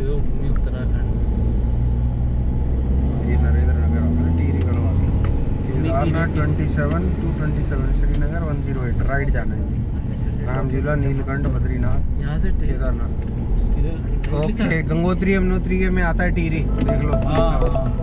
देवभूमि उत्तराखंड। ये नरेंद्र नगर आता है, टीरी गढ़वासी। केदारनाथ 27 to 27, श्रीनगर 108 राइट जाना है। राम जिला नीलकंठ बद्रीनाथ यहाँ से केदारनाथ। ओके, गंगोत्री यमुनोत्री के में आता है टीरी, देख लो। हाँ।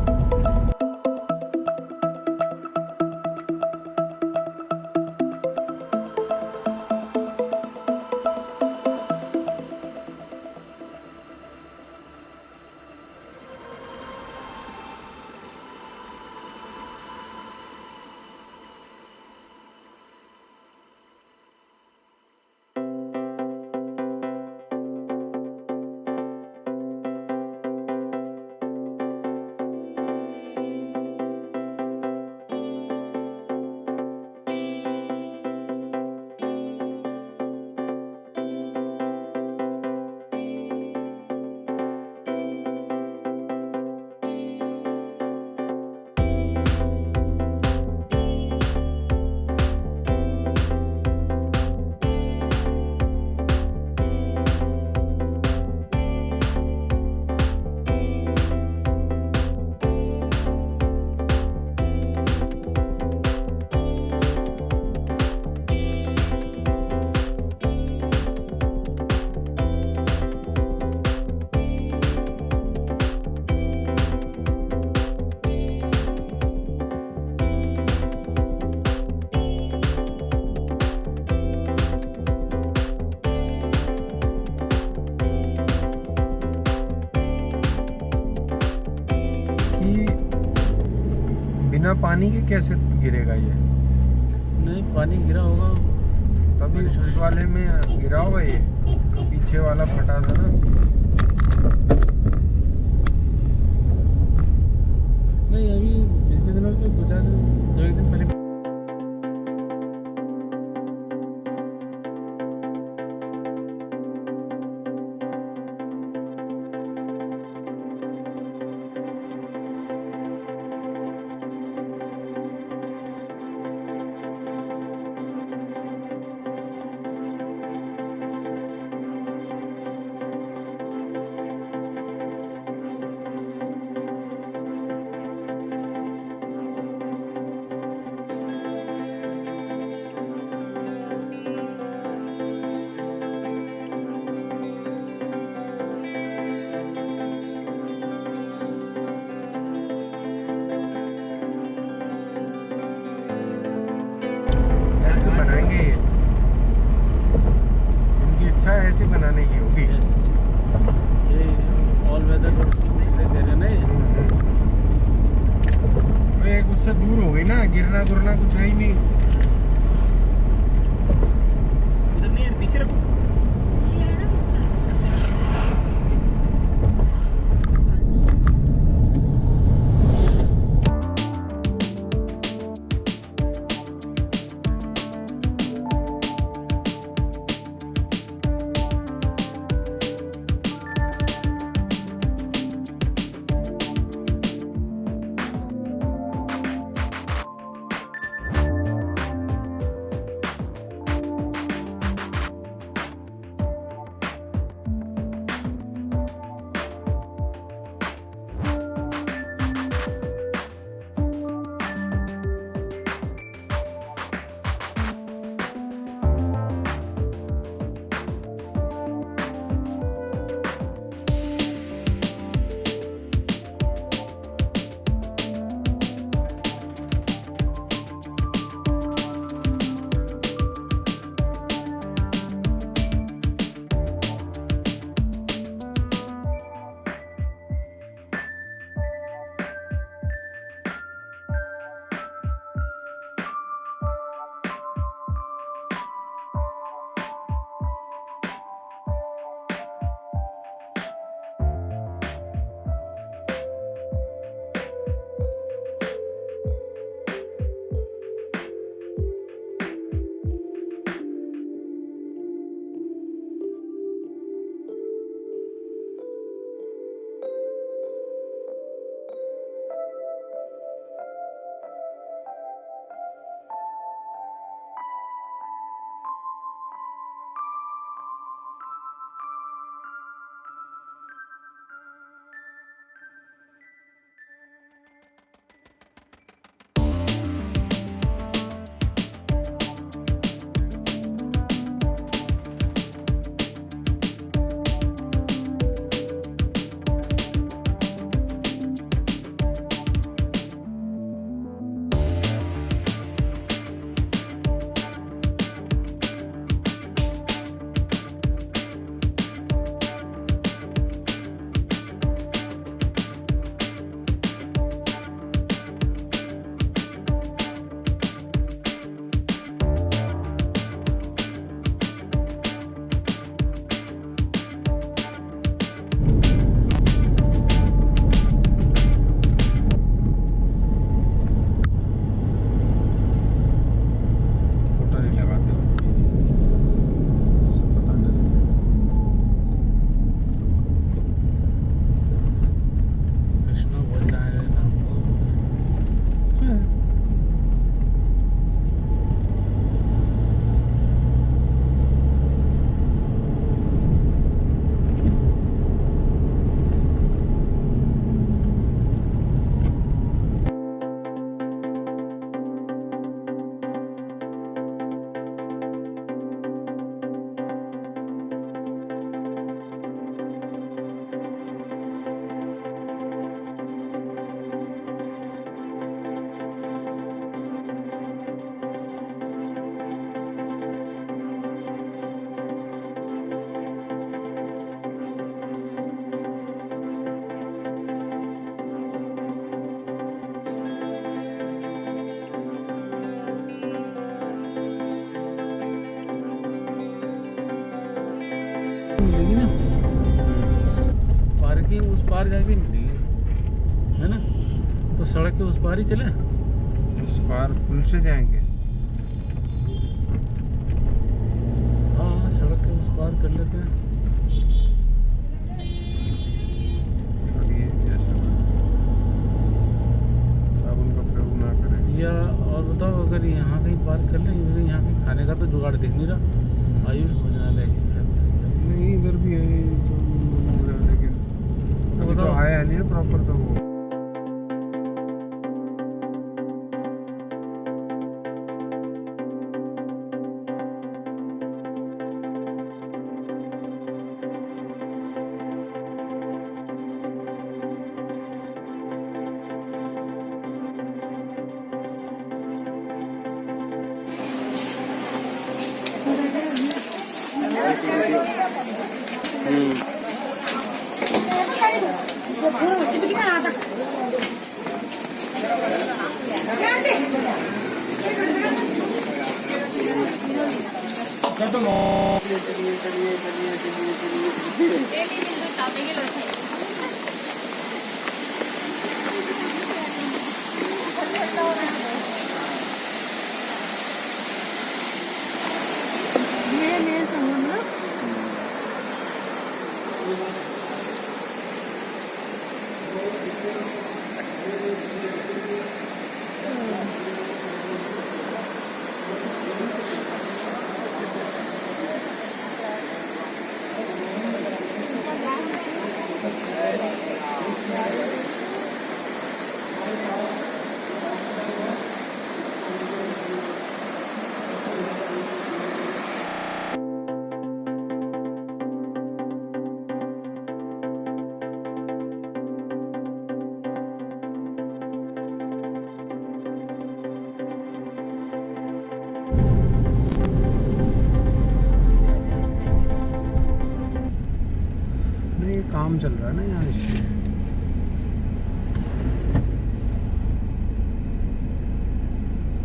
बिना पानी के कैसे गिरेगा ये? नहीं, पानी गिरा होगा तभी उस वाले में गिरा होगा ये, तो पीछे वाला फटा था ना। नहीं, अभी पिछले दिनों तो 2 एक दिन पहले। बनाएंगे ये, इनकी इच्छा ऐसी बनाने की होगी। ये ऑल वेदर रोड से दे रहे ना ये। एक उससे दूर हो गई ना, गिरना गुरना कुछ है ही नहीं। उधर नहीं है, पीछे रखो। मिलेगी ना, पार्किंग उस पार जाके मिलेगी, है ना? तो सड़क के उस पार ही चले, उस पार पुल से जाएंगे। हाँ सड़क के उस पार कर लेते हैं। और ये जैसा साबुन का प्रयोग ना करें। या और बताओ, अगर यहाँ कहीं पार्क कर लें, क्योंकि यहाँ कहीं खाने का तो जुगाड़ दिख नहीं रहा। आयुष भोजनालय की नहीं, इधर भी है लेकिन अभी तो आया नहीं प्रॉपर, तो वो काम चल रहा है ना यहाँ, इससे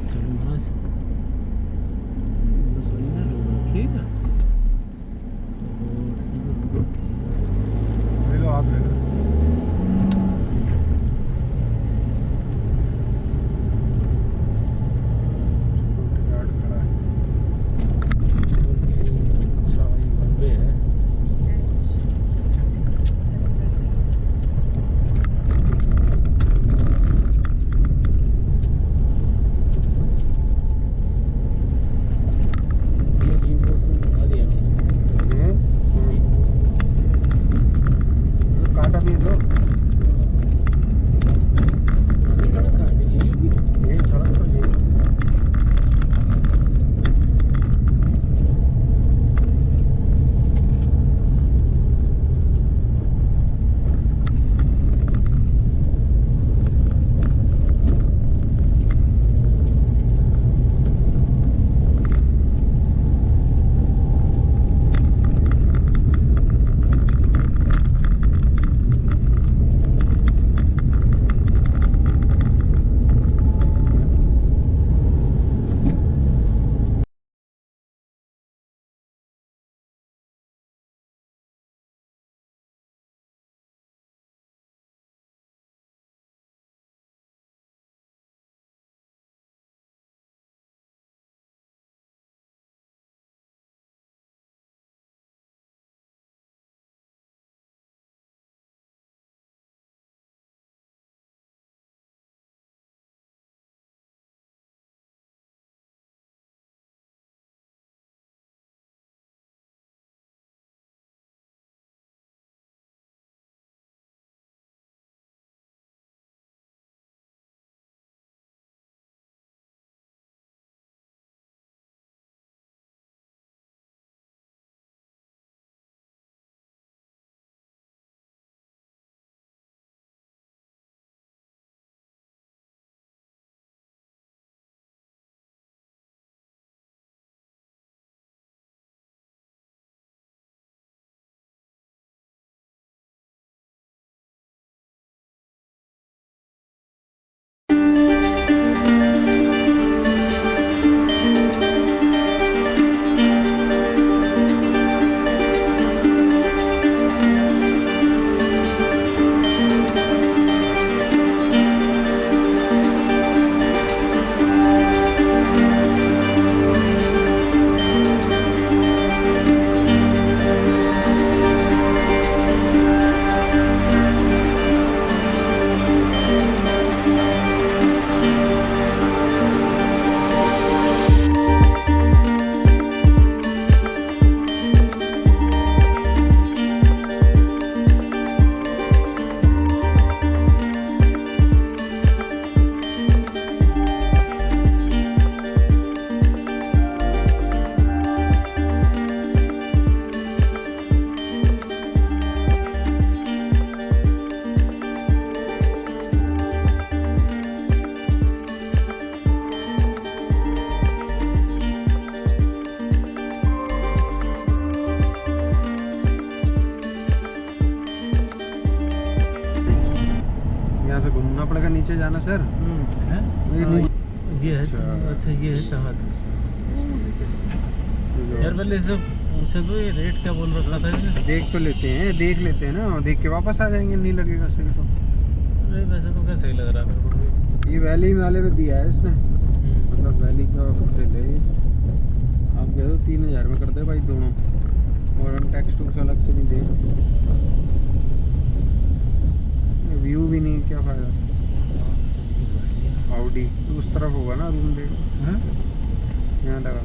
चलो महाराज, बस वही ना, लोग रखिएगा, ले लो, आप ले लो। वहाँ पड़ेगा नीचे जाना सर। है? ये हाँ, नीचे- ये है अच्छा। अच्छा ये है चाहत। यार पहले इसे पूछे तो ये रेट क्या बोल रखा था इसने? देख तो लेते हैं, देख लेते हैं ना, देख के वापस आ जाएंगे, नहीं लगेगा सही तो। अरे वैसे तो क्या सही लग रहा है मेरे को भी। ये वैली वाले में दिया है इसने, मतलब वैली का होटल है ये। आप कह दो 3000 में कर दे भाई दोनों, और हम टैक्स टूक्स अलग से नहीं दे। व्यू भी नहीं, क्या फायदा। आउडी उस तरफ होगा ना रूम दे, हाँ? यहाँ लगा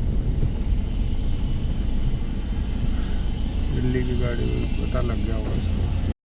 दिल्ली की गाड़ी, पता लग गया होगा इसको।